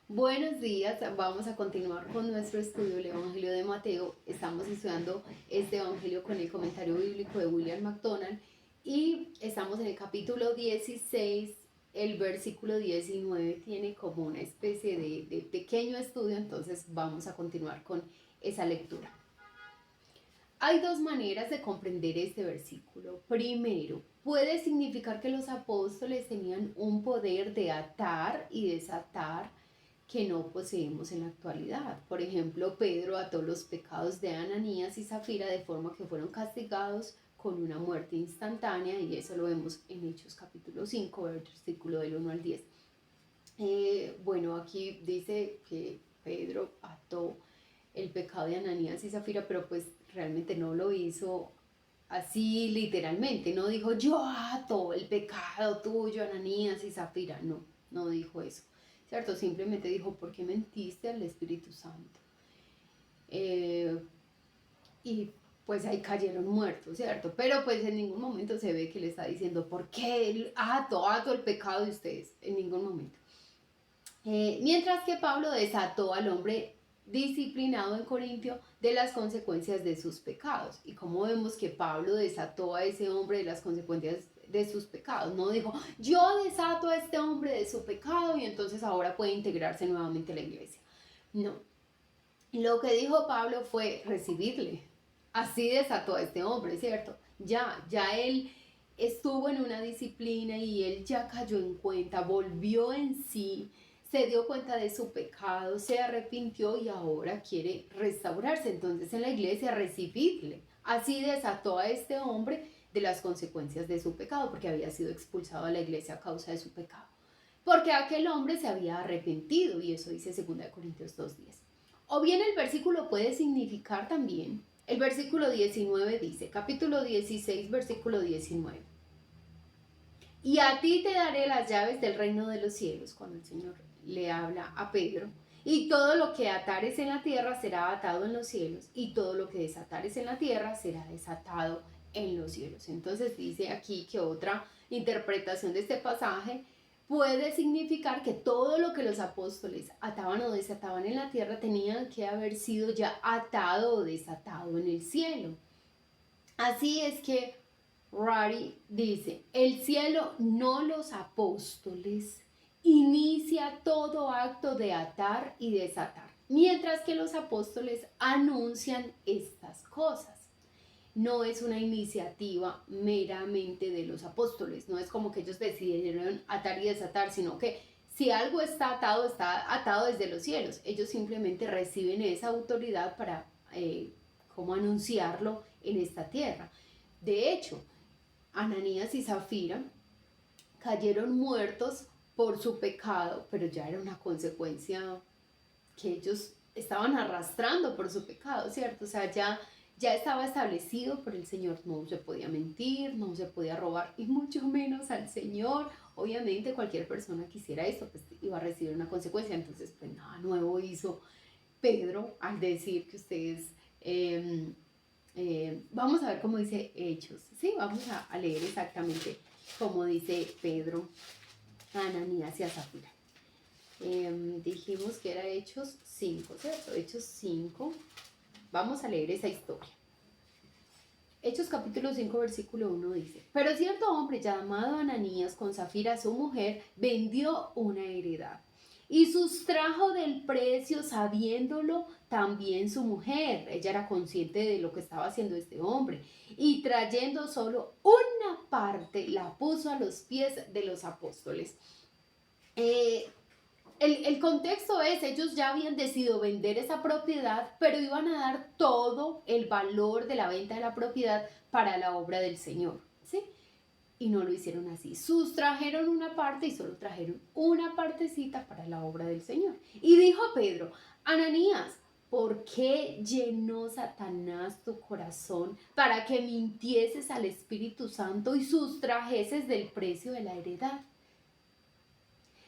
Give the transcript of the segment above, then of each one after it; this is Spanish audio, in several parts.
Buenos días, vamos a continuar con nuestro estudio del Evangelio de Mateo. Estamos estudiando este Evangelio con el comentario bíblico de William MacDonald y estamos en el capítulo 16, el versículo 19 tiene como una especie de pequeño estudio, entonces vamos a continuar con esa lectura. Hay dos maneras de comprender este versículo. Primero, puede significar que los apóstoles tenían un poder de atar y desatar que no poseemos en la actualidad. Por ejemplo, Pedro ató los pecados de Ananías y Zafira de forma que fueron castigados con una muerte instantánea, y eso lo vemos en Hechos capítulo 5, versículo del 1 al 10. Bueno, aquí dice que Pedro ató el pecado de Ananías y Zafira, pero pues realmente no lo hizo así literalmente, no dijo yo ato el pecado tuyo, Ananías y Zafira, no dijo eso, ¿cierto? Simplemente dijo, ¿por qué mentiste al Espíritu Santo? Y pues ahí cayeron muertos, ¿cierto? Pero pues en ningún momento se ve que le está diciendo, ¿por qué ato el pecado de ustedes? En ningún momento. Mientras que Pablo desató al hombre disciplinado en Corintio de las consecuencias de sus pecados. Y como vemos que Pablo desató a ese hombre de las consecuencias de sus pecados, no dijo, yo desato a este hombre de su pecado y entonces ahora puede integrarse nuevamente a la iglesia. No, lo que dijo Pablo fue recibirle. Así desató a este hombre, ¿cierto? Ya él estuvo en una disciplina y él ya cayó en cuenta, volvió en sí, se dio cuenta de su pecado, se arrepintió y ahora quiere restaurarse. Entonces en la iglesia recibirle. Así desató a este hombre de las consecuencias de su pecado, porque había sido expulsado de la iglesia a causa de su pecado. Porque aquel hombre se había arrepentido, y eso dice 2 Corintios 2:10. O bien el versículo puede significar también, el versículo 19 dice, capítulo 16, versículo 19. Y a ti te daré las llaves del reino de los cielos, cuando el Señor le habla a Pedro. Y todo lo que atares en la tierra será atado en los cielos, y todo lo que desatares en la tierra será desatado en los cielos. Entonces dice aquí que otra interpretación de este pasaje puede significar que todo lo que los apóstoles ataban o desataban en la tierra tenía que haber sido ya atado o desatado en el cielo. Así es que Rari dice, el cielo, no los apóstoles, inicia todo acto de atar y desatar, mientras que los apóstoles anuncian estas cosas. No es una iniciativa meramente de los apóstoles, no es como que ellos decidieron atar y desatar, sino que si algo está atado desde los cielos. Ellos simplemente reciben esa autoridad para como anunciarlo en esta tierra. De hecho, Ananías y Zafira cayeron muertos por su pecado, pero ya era una consecuencia que ellos estaban arrastrando por su pecado, ¿cierto? O sea, ya estaba establecido por el Señor, no se podía mentir, no se podía robar, y mucho menos al Señor. Obviamente cualquier persona que hiciera esto, pues iba a recibir una consecuencia. Entonces, pues nada nuevo hizo Pedro al decir que ustedes... vamos a ver cómo dice Hechos, ¿sí? Vamos a leer exactamente cómo dice Pedro a Ananías y a Zafira. Dijimos que era Hechos 5, ¿cierto? Hechos 5. Vamos a leer esa historia. Hechos capítulo 5, versículo 1 dice, pero cierto hombre llamado Ananías, con Zafira su mujer, vendió una heredad y sustrajo del precio, sabiéndolo también su mujer. Ella era consciente de lo que estaba haciendo este hombre, y trayendo solo una parte la puso a los pies de los apóstoles. El contexto es, ellos ya habían decidido vender esa propiedad, pero iban a dar todo el valor de la venta de la propiedad para la obra del Señor, ¿sí? Y no lo hicieron así. Sustrajeron una parte y solo trajeron una partecita para la obra del Señor. Y dijo Pedro, Ananías, ¿por qué llenó Satanás tu corazón para que mintieses al Espíritu Santo y sustrajeses del precio de la heredad?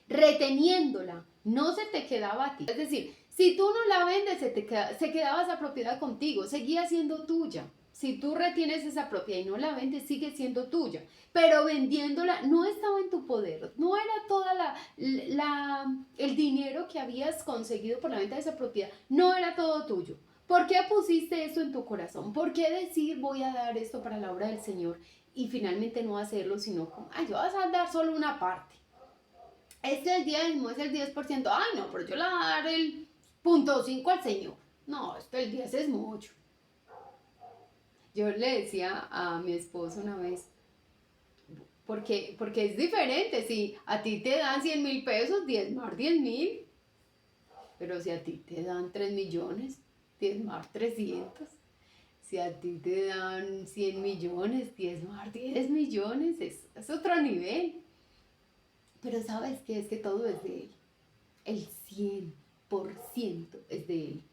Reteniéndola, no se te quedaba a ti. Es decir, si tú no la vendes, se quedaba esa propiedad contigo, seguía siendo tuya, si tú retienes esa propiedad y no la vendes, sigue siendo tuya. Pero vendiéndola no estaba en tu poder, no era toda el dinero que habías conseguido por la venta de esa propiedad, no era todo tuyo. ¿Por qué pusiste eso en tu corazón? ¿Por qué decir voy a dar esto para la obra del Señor y finalmente no hacerlo, sino como, ay, yo vas a dar solo una parte? Este es el diezmo, es el 10%. Ay, no, pero yo le voy a dar el 0.5 al Señor. No, el 10 es mucho. Yo le decía a mi esposo una vez, porque es diferente, si a ti te dan 100.000 pesos, diezmar 10.000, pero si a ti te dan 3 millones, diezmar 300, si a ti te dan 100 millones, diezmar 10 millones, es otro nivel. Pero ¿sabes qué? Es que todo es de Él, el 100% es de Él.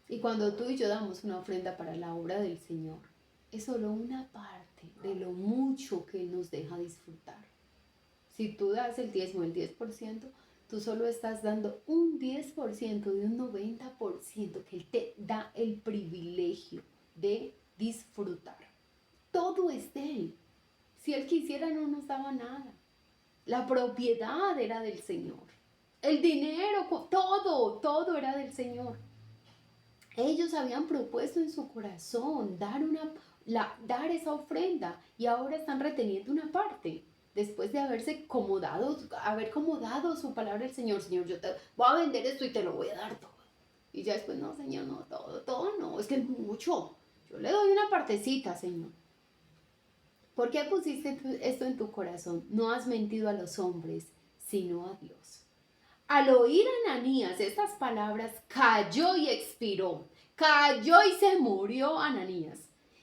Y cuando tú y yo damos una ofrenda para la obra del Señor, es solo una parte de lo mucho que Él nos deja disfrutar. Si tú das el diezmo, el 10%, tú solo estás dando un 10% de un 90% que Él te da el privilegio de disfrutar. Todo es de Él. Si Él quisiera, no nos daba nada. La propiedad era del Señor. El dinero, todo era del Señor. Ellos habían propuesto en su corazón dar esa ofrenda y ahora están reteniendo una parte. Después de haber como dado su palabra al Señor, Señor, yo te voy a vender esto y te lo voy a dar todo. Y ya después, no, Señor, no, todo no, es que es mucho. Yo le doy una partecita, Señor. ¿Por qué pusiste esto en tu corazón? No has mentido a los hombres, sino a Dios. Al oír a Ananías estas palabras, cayó y expiró. Cayó y se murió Ananías.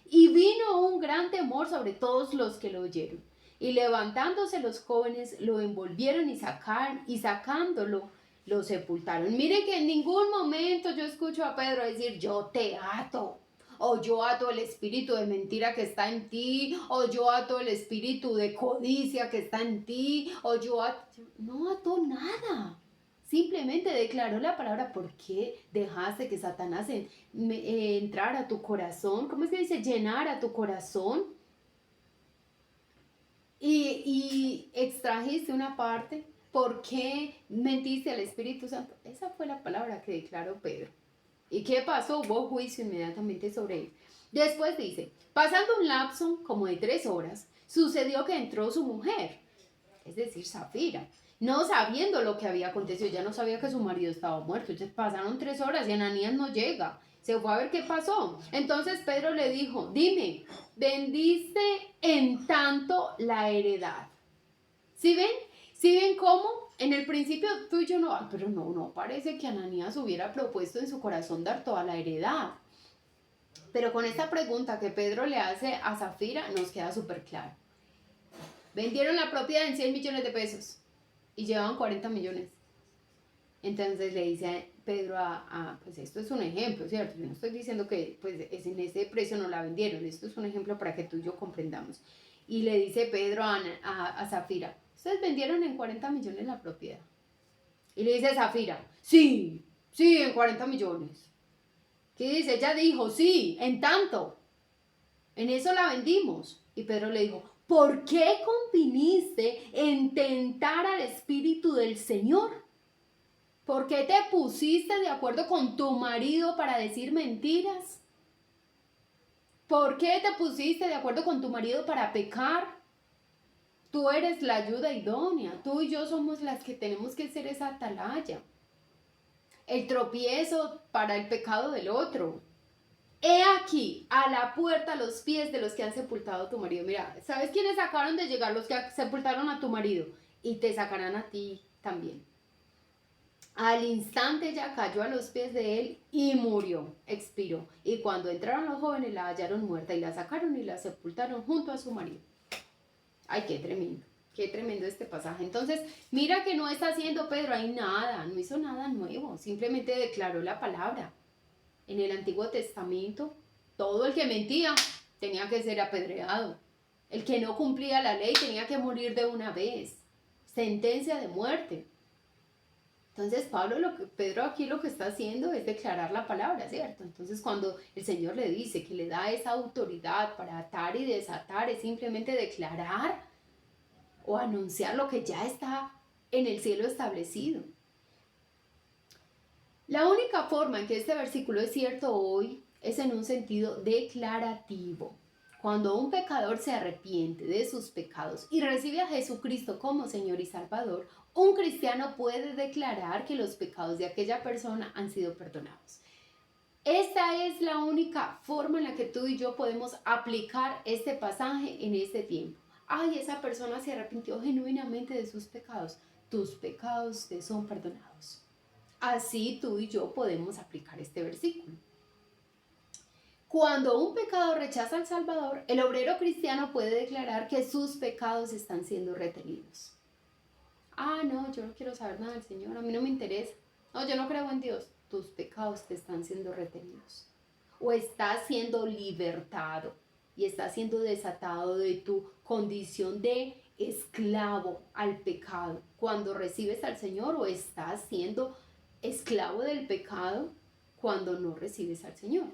Y vino un gran temor sobre todos los que lo oyeron. Y levantándose los jóvenes, lo envolvieron y sacándolo, lo sepultaron. Mire que en ningún momento yo escucho a Pedro decir, yo te ato. O yo ato el espíritu de mentira que está en ti, o yo ato el espíritu de codicia que está en ti, o no ató nada. Simplemente declaró la palabra. ¿Por qué dejaste que Satanás entrara a tu corazón? ¿Cómo es que dice? Llenara tu corazón. Y extrajiste una parte. ¿Por qué mentiste al Espíritu Santo? Esa fue la palabra que declaró Pedro. ¿Y qué pasó? Hubo juicio inmediatamente sobre él. Después dice, pasando un lapso como de 3 horas, sucedió que entró su mujer, es decir, Safira, no sabiendo lo que había acontecido. Ya no sabía que su marido estaba muerto. Entonces pasaron 3 horas y Ananías no llega. Se fue a ver qué pasó. Entonces Pedro le dijo, dime, ¿vendiste en tanto la heredad? ¿Sí ven? ¿Sí ven cómo? En el principio tú y yo no, pero no parece que Ananías hubiera propuesto en su corazón dar toda la heredad. Pero con esta pregunta que Pedro le hace a Safira nos queda súper claro. Vendieron la propiedad en 100 millones de pesos y llevaban 40 millones. Entonces le dice Pedro pues esto es un ejemplo, ¿cierto? Yo no estoy diciendo que pues en ese precio no la vendieron, esto es un ejemplo para que tú y yo comprendamos. Y le dice Pedro a Safira, ustedes vendieron en 40 millones la propiedad. Y le dice Safira, sí, en 40 millones. ¿Qué dice? Ella dijo, sí, en tanto. En eso la vendimos. Y Pedro le dijo, ¿por qué conviniste en tentar al Espíritu del Señor? ¿Por qué te pusiste de acuerdo con tu marido para decir mentiras? ¿Por qué te pusiste de acuerdo con tu marido para pecar? Tú eres la ayuda idónea. Tú y yo somos las que tenemos que ser esa atalaya. El tropiezo para el pecado del otro. He aquí, a la puerta, a los pies de los que han sepultado a tu marido. Mira, ¿sabes quiénes acabaron de llegar? Los que sepultaron a tu marido. Y te sacarán a ti también. Al instante ella cayó a los pies de él y murió, expiró. Y cuando entraron los jóvenes la hallaron muerta y la sacaron y la sepultaron junto a su marido. Ay, qué tremendo este pasaje. Entonces, mira que no está haciendo Pedro ahí nada, no hizo nada nuevo, simplemente declaró la palabra. En el Antiguo Testamento, todo el que mentía tenía que ser apedreado. El que no cumplía la ley tenía que morir de una vez. Sentencia de muerte. Entonces Pedro aquí lo que está haciendo es declarar la palabra, ¿cierto? Entonces cuando el Señor le dice que le da esa autoridad para atar y desatar, es simplemente declarar o anunciar lo que ya está en el cielo establecido. La única forma en que este versículo es cierto hoy es en un sentido declarativo. Cuando un pecador se arrepiente de sus pecados y recibe a Jesucristo como Señor y Salvador, un cristiano puede declarar que los pecados de aquella persona han sido perdonados. Esta es la única forma en la que tú y yo podemos aplicar este pasaje en este tiempo. Ay, esa persona se arrepintió genuinamente de sus pecados. Tus pecados te son perdonados. Así tú y yo podemos aplicar este versículo. Cuando un pecador rechaza al Salvador, el obrero cristiano puede declarar que sus pecados están siendo retenidos. Ah, no, yo no quiero saber nada del Señor, a mí no me interesa. No, yo no creo en Dios. Tus pecados te están siendo retenidos. O estás siendo libertado y estás siendo desatado de tu condición de esclavo al pecado cuando recibes al Señor, o estás siendo esclavo del pecado cuando no recibes al Señor.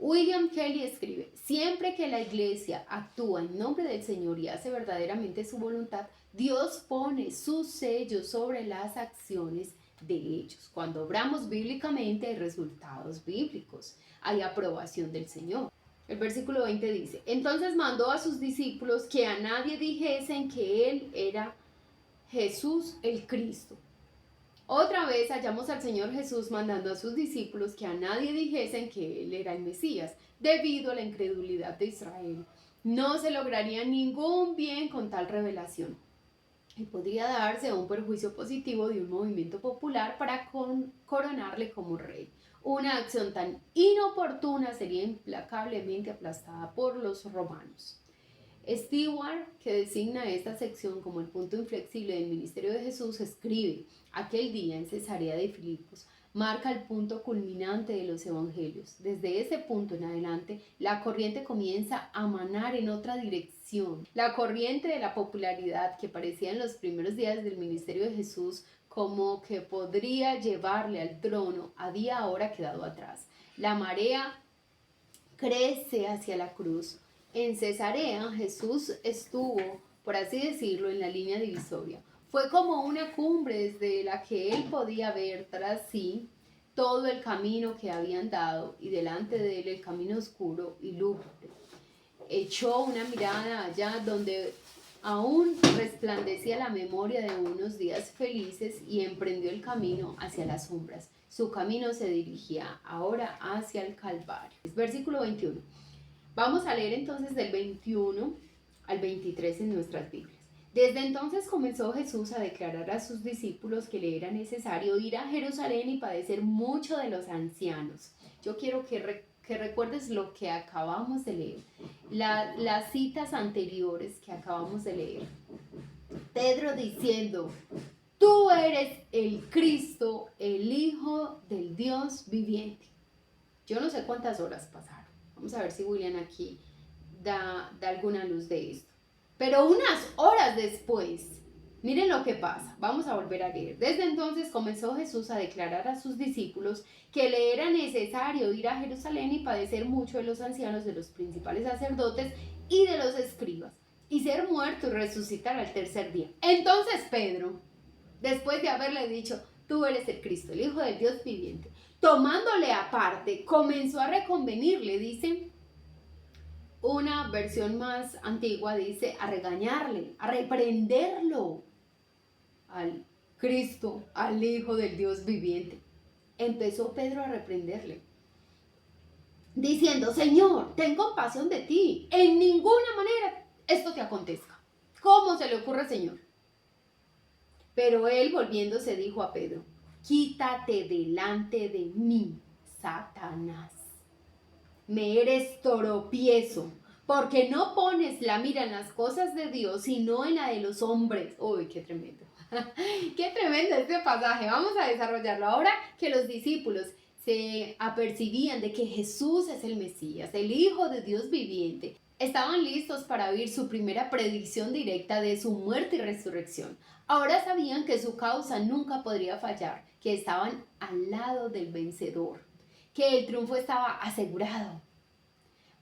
William Kelly escribe: siempre que la iglesia actúa en nombre del Señor y hace verdaderamente su voluntad, Dios pone su sello sobre las acciones de ellos. Cuando obramos bíblicamente hay resultados bíblicos, hay aprobación del Señor. El versículo 20 dice: entonces mandó a sus discípulos que a nadie dijesen que Él era Jesús el Cristo. Otra vez hallamos al Señor Jesús mandando a sus discípulos que a nadie dijesen que Él era el Mesías, debido a la incredulidad de Israel. No se lograría ningún bien con tal revelación, y podría darse un perjuicio positivo de un movimiento popular para coronarle como rey. Una acción tan inoportuna sería implacablemente aplastada por los romanos. Stewart, que designa esta sección como el punto inflexible del ministerio de Jesús, escribe: aquel día en Cesarea de Filipos marca el punto culminante de los evangelios. Desde ese punto en adelante, la corriente comienza a manar en otra dirección. La corriente de la popularidad que parecía en los primeros días del ministerio de Jesús como que podría llevarle al trono, había ahora quedado atrás. La marea crece hacia la cruz. En Cesarea, Jesús estuvo, por así decirlo, en la línea divisoria. Fue como una cumbre desde la que él podía ver tras sí todo el camino que habían dado, y delante de él el camino oscuro y lúgubre. Echó una mirada allá donde aún resplandecía la memoria de unos días felices y emprendió el camino hacia las sombras. Su camino se dirigía ahora hacia el Calvario. Versículo 21. Vamos a leer entonces del 21 al 23 en nuestras Biblias. Desde entonces comenzó Jesús a declarar a sus discípulos que le era necesario ir a Jerusalén y padecer mucho de los ancianos. Yo quiero que recuerdes lo que acabamos de leer, las citas anteriores que acabamos de leer. Pedro diciendo: tú eres el Cristo, el Hijo del Dios viviente. Yo no sé cuántas horas pasaron. Vamos a ver si William aquí da alguna luz de esto. Pero unas horas después, miren lo que pasa. Vamos a volver a leer. Desde entonces comenzó Jesús a declarar a sus discípulos que le era necesario ir a Jerusalén y padecer mucho de los ancianos, de los principales sacerdotes y de los escribas, y ser muerto y resucitar al tercer día. Entonces Pedro, después de haberle dicho: tú eres el Cristo, el Hijo del Dios viviente, tomándole aparte, comenzó a reconvenirle, dice. Una versión más antigua dice a regañarle, a reprenderlo al Cristo, al Hijo del Dios viviente. Empezó Pedro a reprenderle, diciendo: Señor, ten compasión de ti, en ninguna manera esto te acontezca. ¿Cómo se le ocurre, Señor? Pero él, volviéndose, dijo a Pedro: quítate delante de mí, Satanás. Me eres tropiezo, porque no pones la mira en las cosas de Dios, sino en la de los hombres. Uy, qué tremendo. Qué tremendo este pasaje. Vamos a desarrollarlo. Ahora que los discípulos se apercibían de que Jesús es el Mesías, el Hijo de Dios viviente, Estaban listos para oír su primera predicción directa de su muerte y resurrección. Ahora sabían que su causa nunca podría fallar, que estaban al lado del vencedor, que el triunfo estaba asegurado.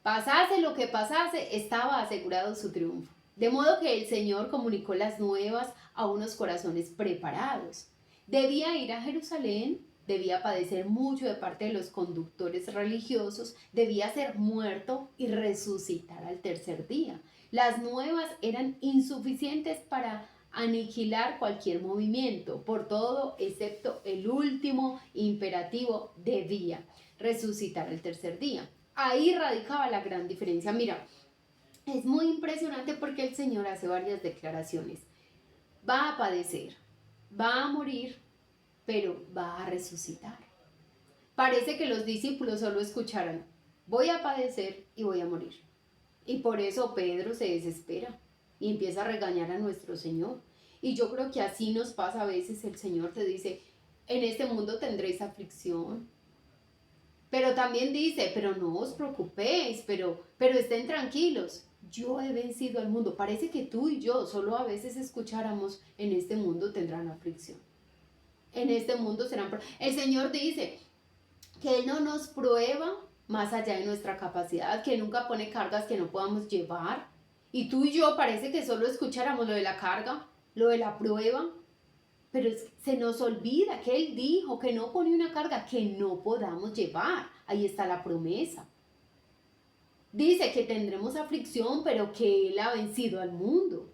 Pasase lo que pasase, estaba asegurado su triunfo. De modo que el Señor comunicó las nuevas a unos corazones preparados. Debía ir a Jerusalén, debía padecer mucho de parte de los conductores religiosos, debía ser muerto y resucitar al tercer día. Las nuevas eran insuficientes para aniquilar cualquier movimiento, por todo excepto el último imperativo: debía resucitar al tercer día. Ahí radicaba la gran diferencia. Mira, es muy impresionante porque el Señor hace varias declaraciones. Va a padecer, va a morir, pero va a resucitar. Parece que los discípulos solo escucharan: voy a padecer y voy a morir. Y por eso Pedro se desespera y empieza a regañar a nuestro Señor. Y yo creo que así nos pasa a veces. El Señor te dice: en este mundo tendréis aflicción. Pero también dice: pero no os preocupéis, pero estén tranquilos. Yo he vencido al mundo. Parece que tú y yo solo a veces escucháramos: en este mundo tendrán aflicción. En este mundo serán... El Señor dice que Él no nos prueba más allá de nuestra capacidad, que nunca pone cargas que no podamos llevar. Y tú y yo parece que solo escucháramos lo de la carga, lo de la prueba, pero se nos olvida que Él dijo que no pone una carga que no podamos llevar. Ahí está la promesa. Dice que tendremos aflicción, pero que Él ha vencido al mundo.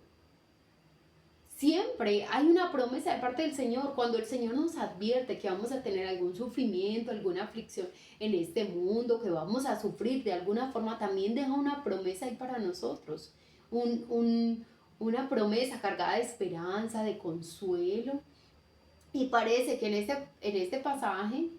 Siempre hay una promesa de parte del Señor. Cuando el Señor nos advierte que vamos a tener algún sufrimiento, alguna aflicción en este mundo, que vamos a sufrir de alguna forma, también deja una promesa ahí para nosotros. Una promesa cargada de esperanza, de consuelo. Y parece que en este pasaje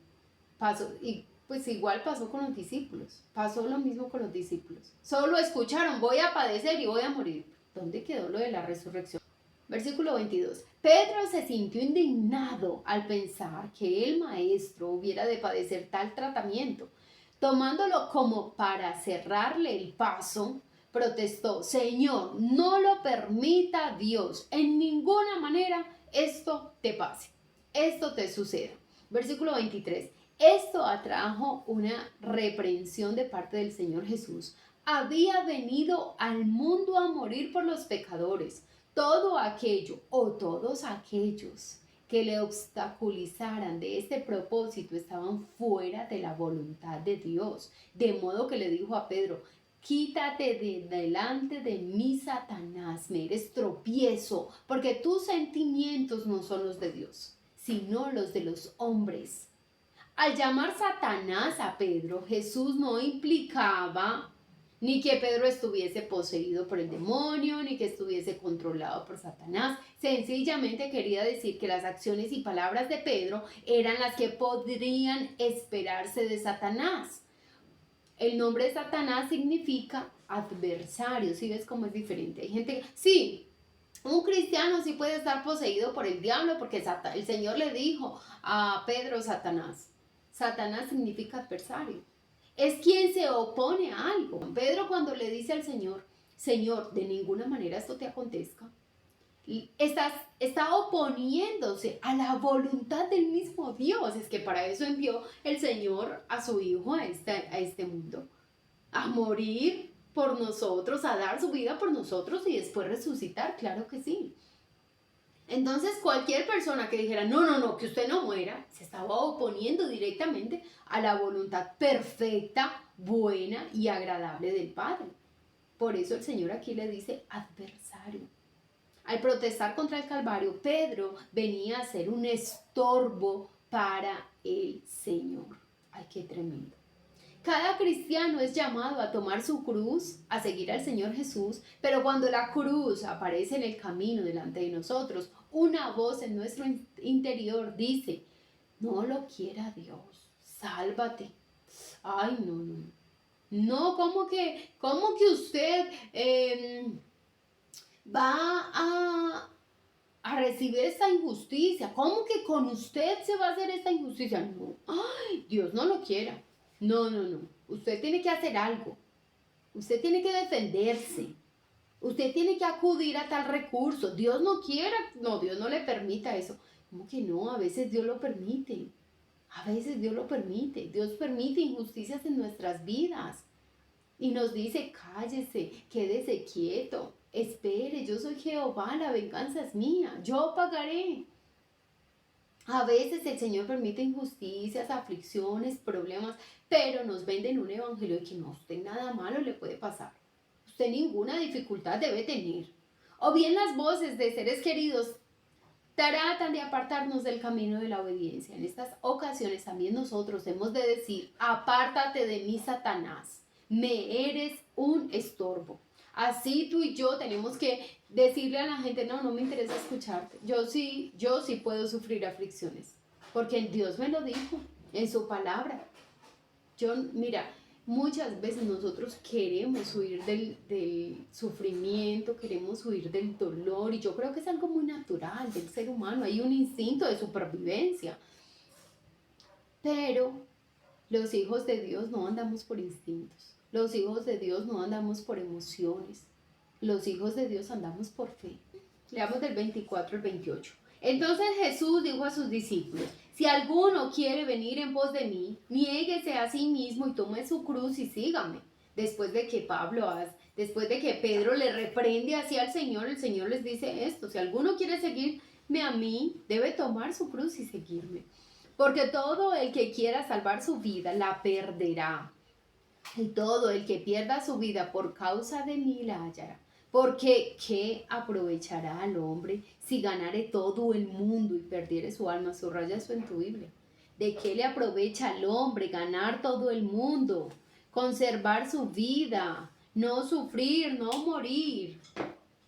pasó, y pues igual pasó con los discípulos, pasó lo mismo con los discípulos. Solo escucharon: voy a padecer y voy a morir. ¿Dónde quedó lo de la resurrección? Versículo 22. Pedro se sintió indignado al pensar que el maestro hubiera de padecer tal tratamiento. Tomándolo como para cerrarle el paso, protestó: Señor, no lo permita Dios, en ninguna manera esto te pase, esto te suceda. Versículo 23. Esto atrajo una reprensión de parte del Señor Jesús. Había venido al mundo a morir por los pecadores. Todo aquello o todos aquellos que le obstaculizaran de este propósito estaban fuera de la voluntad de Dios. De modo que le dijo a Pedro: quítate de delante de mí, Satanás, me eres tropiezo, porque tus sentimientos no son los de Dios, sino los de los hombres. Al llamar Satanás a Pedro, Jesús no implicaba ni que Pedro estuviese poseído por el demonio, ni que estuviese controlado por Satanás. Sencillamente quería decir que las acciones y palabras de Pedro eran las que podrían esperarse de Satanás. El nombre de Satanás significa adversario. ¿Sí ves cómo es diferente? Hay gente, sí, un cristiano sí puede estar poseído por el diablo, porque el Señor le dijo a Pedro Satanás. Satanás significa adversario. Es quien se opone a algo. Pedro, cuando le dice al Señor: Señor, de ninguna manera esto te acontezca, está oponiéndose a la voluntad del mismo Dios. Es que para eso envió el Señor a su Hijo a este mundo, a morir por nosotros, a dar su vida por nosotros y después resucitar. Claro que sí. Entonces cualquier persona que dijera: no, no, no, que usted no muera, se estaba oponiendo directamente a la voluntad perfecta, buena y agradable del Padre. Por eso el Señor aquí le dice adversario. Al protestar contra el Calvario, Pedro venía a ser un estorbo para el Señor. Ay, qué tremendo. Cada cristiano es llamado a tomar su cruz, a seguir al Señor Jesús, pero cuando la cruz aparece en el camino delante de nosotros, una voz en nuestro interior dice: no lo quiera Dios, sálvate. Ay, no, no, no. No, ¿cómo que usted va a recibir esta injusticia? ¿Cómo que con usted se va a hacer esta injusticia? No, ay, Dios no lo quiera. No, no, no. Usted tiene que hacer algo. Usted tiene que defenderse. Usted tiene que acudir a tal recurso. Dios no quiera, no, Dios no le permita eso. ¿Cómo que no? A veces Dios lo permite. A veces Dios lo permite. Dios permite injusticias en nuestras vidas. Y nos dice, cállese, quédese quieto, espere, yo soy Jehová, la venganza es mía, yo pagaré. A veces el Señor permite injusticias, aflicciones, problemas, pero nos venden un evangelio de que no, a usted nada malo le puede pasar. Usted ninguna dificultad debe tener. O bien las voces de seres queridos tratan de apartarnos del camino de la obediencia. En estas ocasiones también nosotros hemos de decir, apártate de mí, Satanás, me eres un estorbo. Así tú y yo tenemos que decirle a la gente, no, no me interesa escucharte. Yo sí puedo sufrir aflicciones, porque Dios me lo dijo en su palabra. Mira, muchas veces nosotros queremos huir del sufrimiento, queremos huir del dolor, y yo creo que es algo muy natural del ser humano, hay un instinto de supervivencia. Pero los hijos de Dios no andamos por instintos, los hijos de Dios no andamos por emociones, los hijos de Dios andamos por fe. Leamos del 24 al 28. Entonces Jesús dijo a sus discípulos, si alguno quiere venir en pos de mí, niéguese a sí mismo y tome su cruz y sígame. Después de que Pedro le reprende así al Señor, el Señor les dice esto, si alguno quiere seguirme a mí, debe tomar su cruz y seguirme. Porque todo el que quiera salvar su vida, la perderá. Y todo el que pierda su vida por causa de mí, la hallará. Porque ¿qué aprovechará al hombre si ganare todo el mundo y perdiere su alma? Subraya eso en tu Biblia. ¿De qué le aprovecha al hombre ganar todo el mundo, conservar su vida, no sufrir, no morir,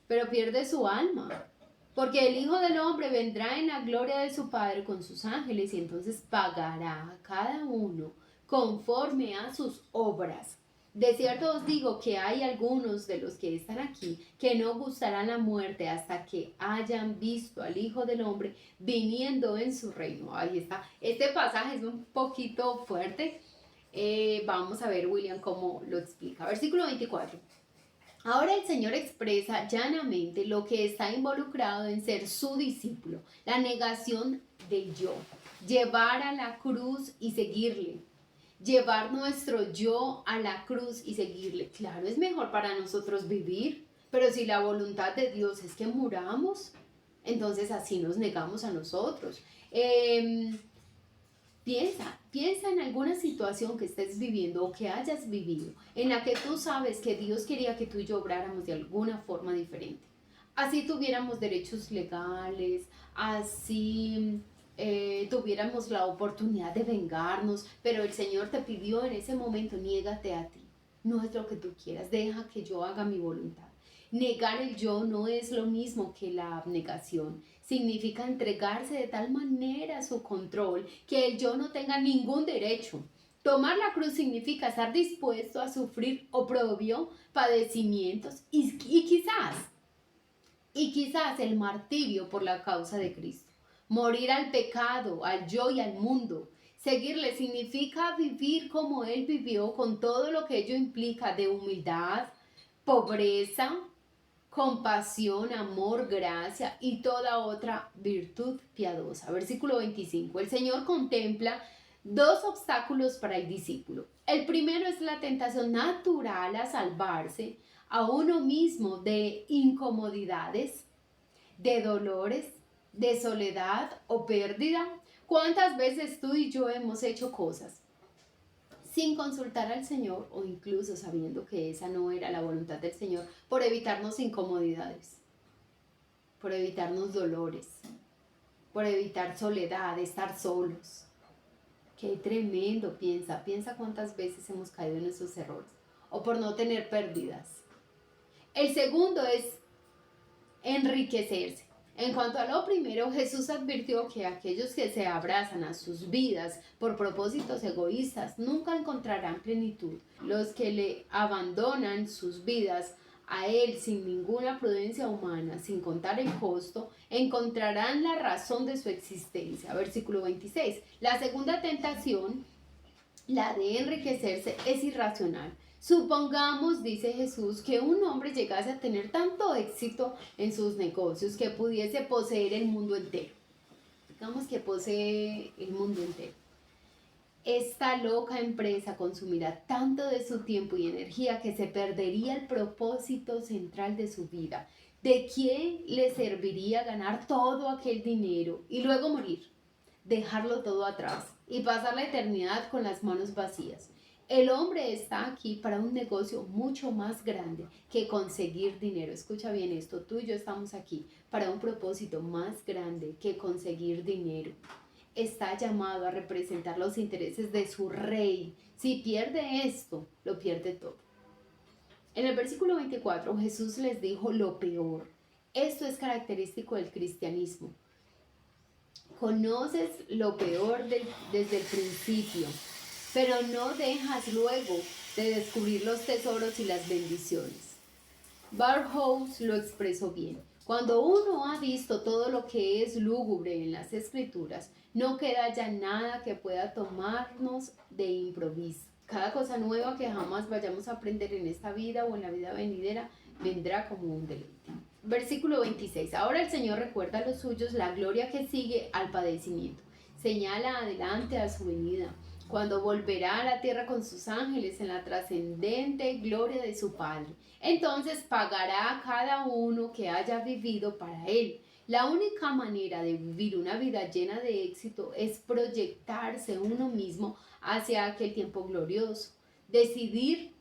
pero pierde su alma? Porque el Hijo del Hombre vendrá en la gloria de su Padre con sus ángeles y entonces pagará a cada uno conforme a sus obras. De cierto os digo que hay algunos de los que están aquí que no gustarán la muerte hasta que hayan visto al Hijo del Hombre viniendo en su reino. Ahí está. Este pasaje es un poquito fuerte. Vamos a ver, William, cómo lo explica. Versículo 24. Ahora el Señor expresa llanamente lo que está involucrado en ser su discípulo, la negación del yo, llevar a la cruz y seguirle. Llevar nuestro yo a la cruz y seguirle. Claro, es mejor para nosotros vivir, pero si la voluntad de Dios es que muramos, entonces así nos negamos a nosotros. Piensa en alguna situación que estés viviendo o que hayas vivido, en la que tú sabes que Dios quería que tú y yo obráramos de alguna forma diferente. Así tuviéramos derechos legales, así tuviéramos la oportunidad de vengarnos, pero el Señor te pidió en ese momento, niégate a ti. No es lo que tú quieras, deja que yo haga mi voluntad. Negar el yo no es lo mismo que la abnegación. Significa entregarse de tal manera a su control que el yo no tenga ningún derecho. Tomar la cruz significa estar dispuesto a sufrir oprobio, padecimientos y quizás el martirio por la causa de Cristo. Morir al pecado, al yo y al mundo. Seguirle significa vivir como Él vivió, con todo lo que ello implica de humildad, pobreza, compasión, amor, gracia y toda otra virtud piadosa. Versículo 25. El Señor contempla dos obstáculos para el discípulo. El primero es la tentación natural a salvarse a uno mismo de incomodidades, de dolores, de soledad o pérdida. ¿Cuántas veces tú y yo hemos hecho cosas sin consultar al Señor o incluso sabiendo que esa no era la voluntad del Señor, por evitarnos incomodidades, por evitarnos dolores, por evitar soledad, estar solos? Qué tremendo, piensa cuántas veces hemos caído en esos errores, o por no tener pérdidas. El segundo es enriquecerse. En cuanto a lo primero, Jesús advirtió que aquellos que se abrazan a sus vidas por propósitos egoístas nunca encontrarán plenitud. Los que le abandonan sus vidas a Él sin ninguna prudencia humana, sin contar el costo, encontrarán la razón de su existencia. Versículo 26. La segunda tentación, la de enriquecerse, es irracional. Supongamos, dice Jesús, que un hombre llegase a tener tanto éxito en sus negocios que pudiese poseer el mundo entero. Digamos que posee el mundo entero. Esta loca empresa consumirá tanto de su tiempo y energía que se perdería el propósito central de su vida. ¿De quién le serviría ganar todo aquel dinero y luego morir? Dejarlo todo atrás y pasar la eternidad con las manos vacías. El hombre está aquí para un negocio mucho más grande que conseguir dinero. Escucha bien esto, tú y yo estamos aquí para un propósito más grande que conseguir dinero. Está llamado a representar los intereses de su rey. Si pierde esto, lo pierde todo. En el versículo 24, Jesús les dijo lo peor. Esto es característico del cristianismo. Conoces lo peor desde el principio, pero no dejas luego de descubrir los tesoros y las bendiciones. Barhouse lo expresó bien. Cuando uno ha visto todo lo que es lúgubre en las Escrituras, no queda ya nada que pueda tomarnos de improviso. Cada cosa nueva que jamás vayamos a aprender en esta vida o en la vida venidera vendrá como un deleite. Versículo 26. Ahora el Señor recuerda a los suyos la gloria que sigue al padecimiento. Señala adelante a su venida, cuando volverá a la tierra con sus ángeles en la trascendente gloria de su Padre. Entonces pagará a cada uno que haya vivido para Él. La única manera de vivir una vida llena de éxito es proyectarse uno mismo hacia aquel tiempo glorioso. Decidir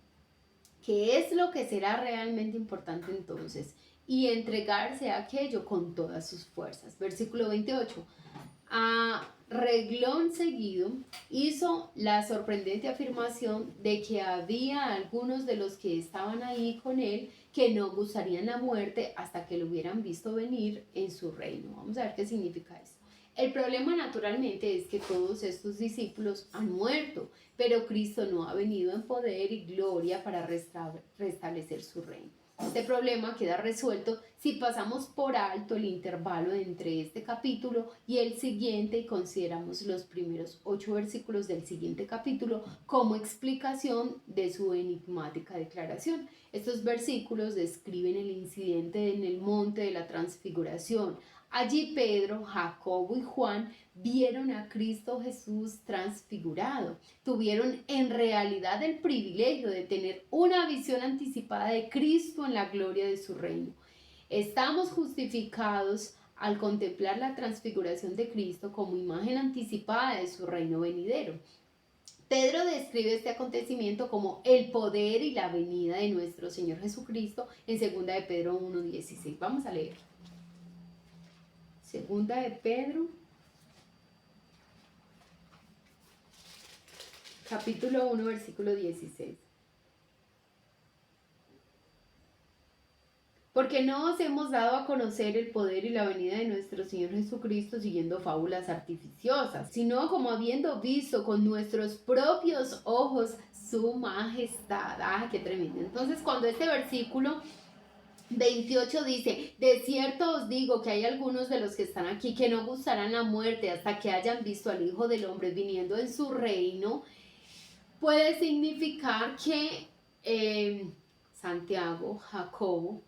qué es lo que será realmente importante entonces y entregarse a aquello con todas sus fuerzas. Versículo 28. A reglón seguido hizo la sorprendente afirmación de que había algunos de los que estaban ahí con él que no gustarían la muerte hasta que lo hubieran visto venir en su reino. Vamos a ver qué significa esto. El problema naturalmente es que todos estos discípulos han muerto, pero Cristo no ha venido en poder y gloria para restablecer su reino. Este problema queda resuelto si pasamos por alto el intervalo entre este capítulo y el siguiente y consideramos los primeros 8 versículos del siguiente capítulo como explicación de su enigmática declaración. Estos versículos describen el incidente en el monte de la transfiguración. Allí Pedro, Jacobo y Juan vieron a Cristo Jesús transfigurado. Tuvieron en realidad el privilegio de tener una visión anticipada de Cristo en la gloria de su reino. Estamos justificados al contemplar la transfiguración de Cristo como imagen anticipada de su reino venidero. Pedro describe este acontecimiento como el poder y la venida de nuestro Señor Jesucristo en 2 de Pedro 1:16. Vamos a leer. 2 de Pedro, capítulo 1, versículo 16. Porque no os hemos dado a conocer el poder y la venida de nuestro Señor Jesucristo siguiendo fábulas artificiosas, sino como habiendo visto con nuestros propios ojos su majestad. ¡Ah, qué tremendo! Entonces, cuando este versículo 28 dice, de cierto os digo que hay algunos de los que están aquí que no gustarán la muerte hasta que hayan visto al Hijo del Hombre viniendo en su reino, puede significar que Santiago, Jacobo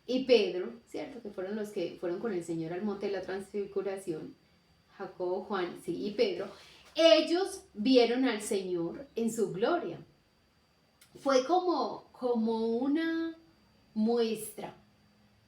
y Pedro, ¿cierto? Que fueron los que fueron con el Señor al monte de la transfiguración, Jacobo, Juan, sí, y Pedro, ellos vieron al Señor en su gloria. Fue como una muestra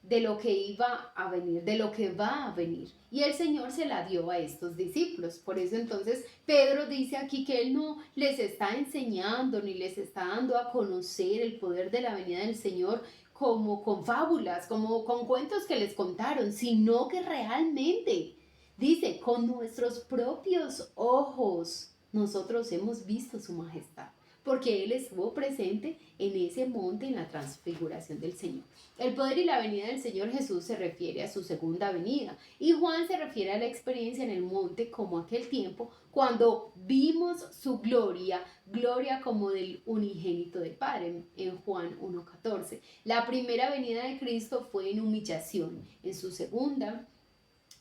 de lo que iba a venir, de lo que va a venir. Y el Señor se la dio a estos discípulos. Por eso entonces Pedro dice aquí que Él no les está enseñando ni les está dando a conocer el poder de la venida del Señor como con fábulas, como con cuentos que les contaron, sino que realmente, dice, con nuestros propios ojos nosotros hemos visto su majestad, porque Él estuvo presente en ese monte en la transfiguración del Señor. El poder y la venida del Señor Jesús se refiere a su segunda venida y Juan se refiere a la experiencia en el monte como aquel tiempo cuando vimos su gloria, gloria como del unigénito del Padre, en Juan 1:14. La primera venida de Cristo fue en humillación, en su segunda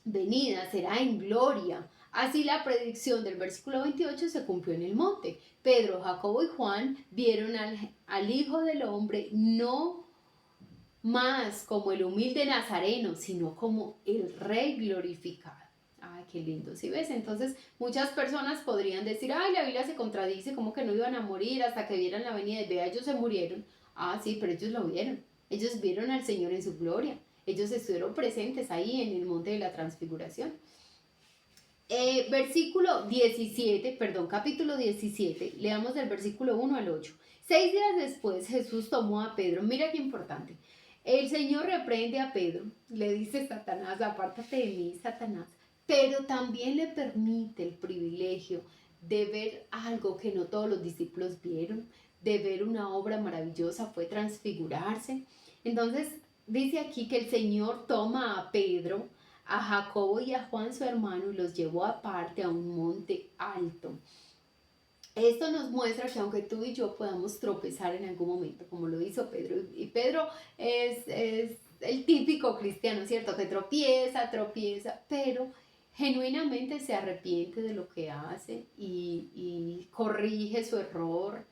venida será en gloria, Así la predicción del versículo 28 se cumplió en el monte. Pedro, Jacobo y Juan vieron al Hijo del Hombre no más como el humilde nazareno, sino como el Rey glorificado. Ay, qué lindo, ¿sí ves? Entonces, muchas personas podrían decir, ay, la Biblia se contradice, como que no iban a morir hasta que vieran la venida de vea, ellos se murieron. Ah, sí, pero ellos lo vieron. Ellos vieron al Señor en su gloria. Ellos estuvieron presentes ahí en el monte de la transfiguración. Capítulo 17, leamos del versículo 1 al 8. 6 días después Jesús tomó a Pedro, mira qué importante. El Señor reprende a Pedro, le dice Satanás, apártate de mí, Satanás, pero también le permite el privilegio de ver algo que no todos los discípulos vieron, de ver una obra maravillosa, fue transfigurarse. Entonces dice aquí que el Señor toma a Pedro, a Jacobo y a Juan su hermano y los llevó aparte a un monte alto. Esto nos muestra que aunque tú y yo podamos tropezar en algún momento, como lo hizo Pedro, y Pedro es el típico cristiano, ¿cierto? Que tropieza, pero genuinamente se arrepiente de lo que hace y corrige su error.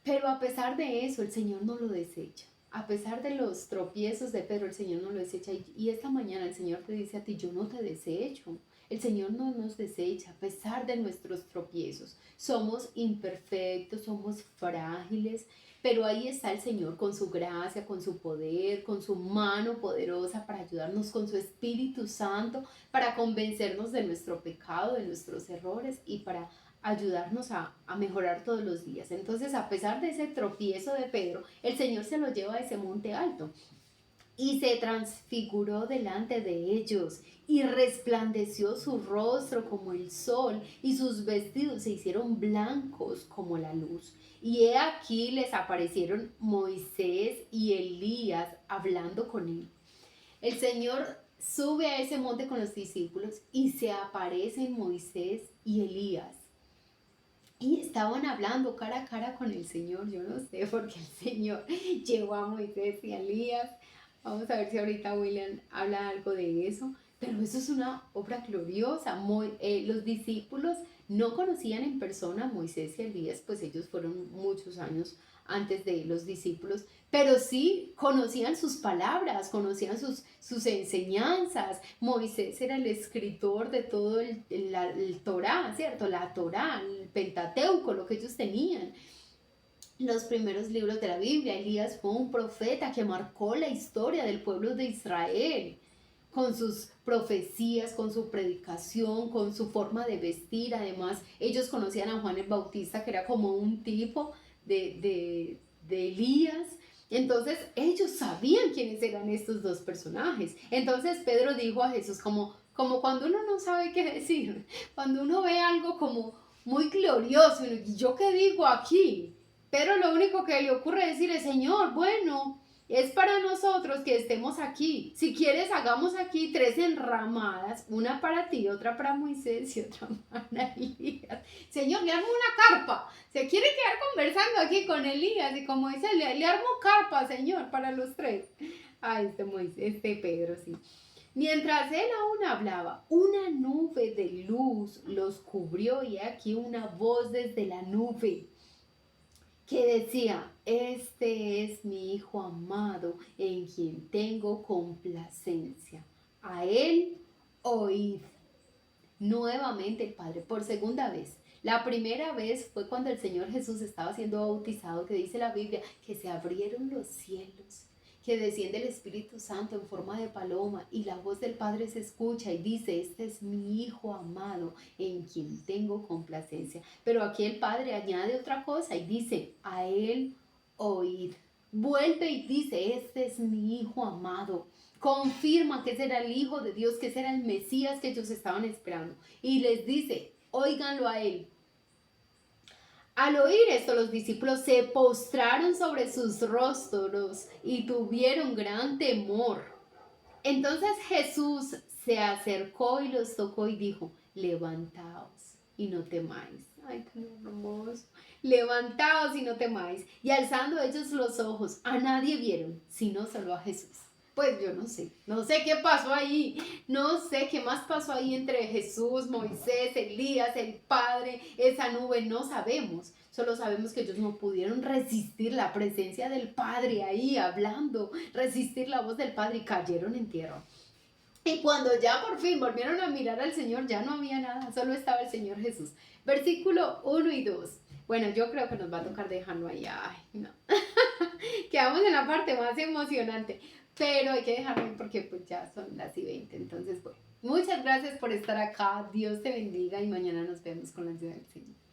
Pero a pesar de eso, el Señor no lo desecha. A pesar de los tropiezos de Pedro, el Señor no lo desecha. Y esta mañana el Señor te dice a ti, yo no te desecho. El Señor no nos desecha a pesar de nuestros tropiezos. Somos imperfectos, somos frágiles, pero ahí está el Señor con su gracia, con su poder, con su mano poderosa para ayudarnos, con su Espíritu Santo, para convencernos de nuestro pecado, de nuestros errores y para ayudarnos a mejorar todos los días. Entonces, a pesar de ese tropiezo de Pedro, el Señor se lo lleva a ese monte alto y se transfiguró delante de ellos y resplandeció su rostro como el sol y sus vestidos se hicieron blancos como la luz. Y he aquí les aparecieron Moisés y Elías hablando con él. El Señor sube a ese monte con los discípulos y se aparecen Moisés y Elías. Y estaban hablando cara a cara con el Señor. Yo no sé por qué el Señor llevó a Moisés y a Elías. Vamos a ver si ahorita William habla algo de eso. Pero eso es una obra gloriosa. Los discípulos no conocían en persona a Moisés y a Elías, pues ellos fueron muchos años antes de los discípulos, pero sí conocían sus palabras, conocían sus enseñanzas. Moisés era el escritor de todo el Torá, ¿cierto? La Torá, el Pentateuco, lo que ellos tenían. Los primeros libros de la Biblia. Elías fue un profeta que marcó la historia del pueblo de Israel con sus profecías, con su predicación, con su forma de vestir. Además, ellos conocían a Juan el Bautista, que era como un tipo de Elías. Entonces, ellos sabían quiénes eran estos dos personajes. Entonces, Pedro dijo a Jesús como cuando uno no sabe qué decir, cuando uno ve algo como muy glorioso, y yo qué digo aquí, pero lo único que le ocurre decir es, Señor, bueno, es para nosotros que estemos aquí. Si quieres, hagamos aquí 3 enramadas, una para ti, otra para Moisés y otra para Elías. Señor, le armo una carpa. Se quiere quedar conversando aquí con Elías y como dice, le armo carpa, Señor, para los 3. Ay, Pedro, sí. Mientras él aún hablaba, una nube de luz los cubrió y aquí una voz desde la nube que decía, este es mi Hijo amado en quien tengo complacencia. A él oíd. Nuevamente el Padre, por segunda vez. La primera vez fue cuando el Señor Jesús estaba siendo bautizado, que dice la Biblia, que se abrieron los cielos, que desciende el Espíritu Santo en forma de paloma y la voz del Padre se escucha y dice, este es mi Hijo amado en quien tengo complacencia. Pero aquí el Padre añade otra cosa y dice, a él oíd. Vuelve y dice, este es mi Hijo amado. Confirma que ese era el Hijo de Dios, que ese era el Mesías que ellos estaban esperando. Y les dice, óiganlo a él. Al oír esto, los discípulos se postraron sobre sus rostros y tuvieron gran temor. Entonces Jesús se acercó y los tocó y dijo, levantaos y no temáis. Ay, qué hermoso. Levantaos y no temáis. Y alzando ellos los ojos, a nadie vieron, sino solo a Jesús. Pues yo no sé qué pasó ahí, no sé qué más pasó ahí entre Jesús, Moisés, Elías, el Padre, esa nube, no sabemos. Solo sabemos que ellos no pudieron resistir la presencia del Padre ahí hablando, resistir la voz del Padre y cayeron en tierra. Y cuando ya por fin volvieron a mirar al Señor, ya no había nada, solo estaba el Señor Jesús. Versículo 1 y 2. Bueno, yo creo que nos va a tocar dejarlo ahí. Ay, no. Quedamos en la parte más emocionante, pero hay que dejarlo ahí porque pues ya son las y 20. Entonces, bueno, muchas gracias por estar acá. Dios te bendiga y mañana nos vemos con la ayuda del Señor.